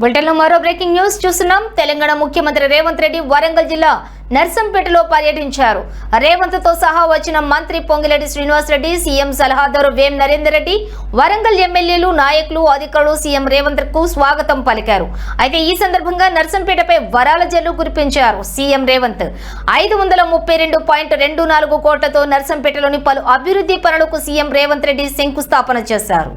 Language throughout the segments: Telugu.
బులెటిన్లో మరో బ్రేకింగ్ న్యూస్ చూస్తున్నాం. తెలంగాణ ముఖ్యమంత్రి రేవంత్ రెడ్డి వరంగల్ జిల్లా నర్సంపేటలో పర్యటించారు. రేవంత్ తో సహా వచ్చిన మంత్రి పొంగిరెడ్డి శ్రీనివాస్ రెడ్డి, సీఎం సలహాదారు వేం నరేందర్ రెడ్డి, వరంగల్ ఎమ్మెల్యేలు, నాయకులు, అధికారులు సీఎం రేవంత్ కు స్వాగతం పలికారు. అయితే ఈ సందర్భంగా నర్సంపేటపై వరాల జల్లు కురిపించారు. సీఎం రేవంత్ 532.24 కోట్లతో నర్సంపేటలోని పలు అభివృద్ధి పనులకు సీఎం రేవంత్ రెడ్డి శంకుస్థాపన చేశారు.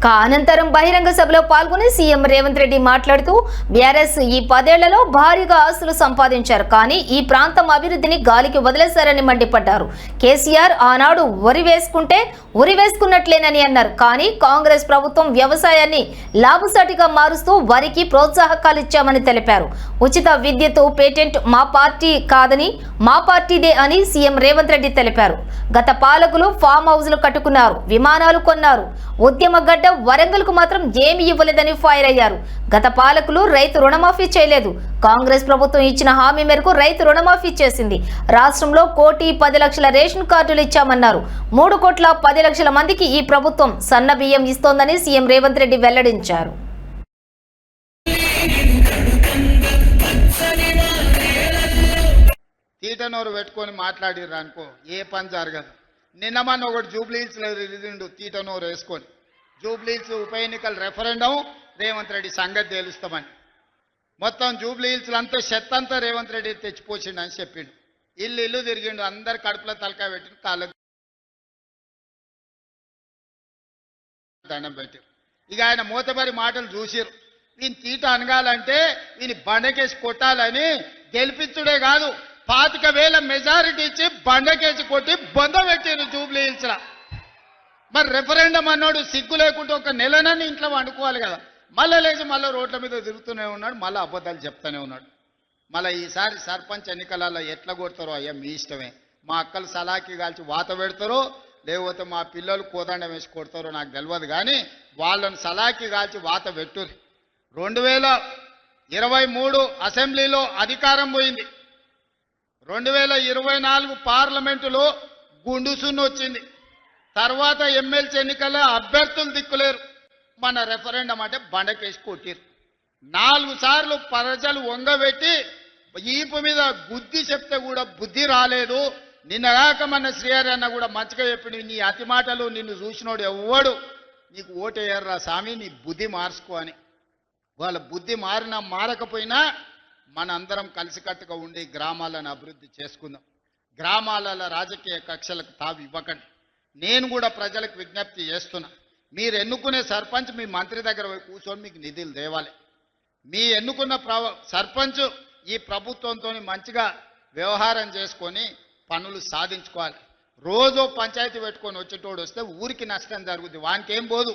అనంతరం బహిరంగ సభలో పాల్గొని సీఎం రేవంత్ రెడ్డి మాట్లాడుతూ బీఆర్ఎస్ ఈ 10 ఏళ్లలో భారీగా ఆస్తులు సంపాదించారు, కానీ ఈ ప్రాంతం అభివృద్ధిని గాలికి వదిలేశారని మండిపడ్డారు. కేసీఆర్ ఆనాడు ఉరి వేసుకున్నట్లేనని అన్నారు. కానీ కాంగ్రెస్ ప్రభుత్వం వ్యవసాయాన్ని లాభసాటిగా మారుస్తూ వరికి ప్రోత్సాహకాలు ఇచ్చామని తెలిపారు. ఉచిత విద్యుత్ పేటెంట్ మా పార్టీ కాదని మా పార్టీదే అని సీఎం రేవంత్ రెడ్డి తెలిపారు. గత పాలకులు ఫామ్ హౌస్లు కట్టుకున్నారు, విమానాలు కొన్నారు, ఉద్యమ గడ్డ వరంగల్ కు మాత్రం ఏమీ ఇవ్వలేదని ఫైర్ అయ్యారు. గత పాలకులు రైతు రుణమాఫీ చేయలేదు. కాంగ్రెస్ ప్రభుత్వం ఇచ్చిన హామీ మేరకు రైతు రుణమాఫీ చేసింది. రాష్ట్రంలో 1,10,00,000 రేషన్ కార్డులు ఇచ్చామన్నారు. 3,10,00,000 మందికి ఈ ప్రభుత్వం సన్న బియ్యం ఇస్తోందని సీఎం రేవంత్ రెడ్డి వెల్లడించారు. తీటనోరు పెట్టుకొని మాట్లాడిర్రు అనుకో ఏ పని జరగదు. నిన్న మన ఒకటి జూబ్లీహిల్స్లో రిలీజిండు తీటనోరు వేసుకొని జూబ్లీహిల్స్ ఉప ఎన్నికల రెఫరెండం రేవంత్ రెడ్డి సంగతి తేలుస్తామని. మొత్తం జూబ్లీహిల్స్లో అంతా చెత్త అంతా రేవంత్ రెడ్డి తెచ్చిపోసిండు అని చెప్పిండు. ఇల్లు తిరిగిండు, అందరు కడుపులో తలకాయ పెట్టిండు, కాళ్ళకు దండం పెట్టారు. ఇక ఆయన మూతబరి మాటలు చూసిరు. ఈయన తీట అనగాలంటే ఈయన బండకేసి కొట్టాలని గెలిపించుడే కాదు, 25,000 మెజారిటీ ఇచ్చి బండకేసి కొట్టి బొంద పెట్టారు జూబ్లీహిల్స్లో. మరి రెఫరెండం అన్నాడు సిగ్గు లేకుంటే ఒక నెలనని ఇంట్లో వండుకోవాలి కదా. మళ్ళీ లేచి మళ్ళీ రోడ్ల మీద తిరుగుతూనే ఉన్నాడు, మళ్ళీ అబద్ధాలు చెప్తూనే ఉన్నాడు. మళ్ళీ ఈసారి సర్పంచ్ ఎన్నికలలో ఎట్లా కొడతారో అయ్యా మీ ఇష్టమే. మా అక్కలు సలాకి కాల్చి వాత పెడతారో లేకపోతే మా పిల్లలు కోదండం వేసి కొడతారో నాకు తెలియదు, కానీ వాళ్ళని సలాకి కాల్చి వాత పెట్టురు. 2023 అసెంబ్లీలో అధికారం పోయింది. 2024 పార్లమెంటులో గుండుసున్న వచ్చింది. తర్వాత ఎమ్మెల్సీ ఎన్నికల్లో అభ్యర్థులు దిక్కులేరు. మన రెఫరెండం అంటే బండకేసి కొట్టిరు. 4 సార్లు ప్రజలు వంగబెట్టి ఈపు మీద గుద్ది చెప్తే కూడా బుద్ధి రాలేదు. నిన్నగాక మన శ్రీహరి అన్న కూడా మంచిగా చెప్పిండు, నీ అతి మాటలు నిన్ను చూసినోడు ఎవ్వడు నీకు ఓటేయర్రా స్వామి, నీ బుద్ధి మార్చుకో అని. వాళ్ళ బుద్ధి మారినా మారకపోయినా మన అందరం కలిసికట్టుగా ఉండి గ్రామాలను అభివృద్ధి చేసుకుందాం. గ్రామాలలో రాజకీయ కక్షలకు తావు ఇవ్వకండి. నేను కూడా ప్రజలకు విజ్ఞప్తి చేస్తున్నా, మీరు ఎన్నుకునే సర్పంచ్ మీ మంత్రి దగ్గర పోయి కూర్చొని మీకు నిధులు తేవాలి. మీ ఎన్నుకున్న సర్పంచ్ ఈ ప్రభుత్వంతో మంచిగా వ్యవహారం చేసుకొని పనులు సాధించుకోవాలి. రోజు పంచాయతీ పెట్టుకొని వచ్చేటోడు వస్తే ఊరికి నష్టం జరుగుతుంది, వానికి ఏం పోదు.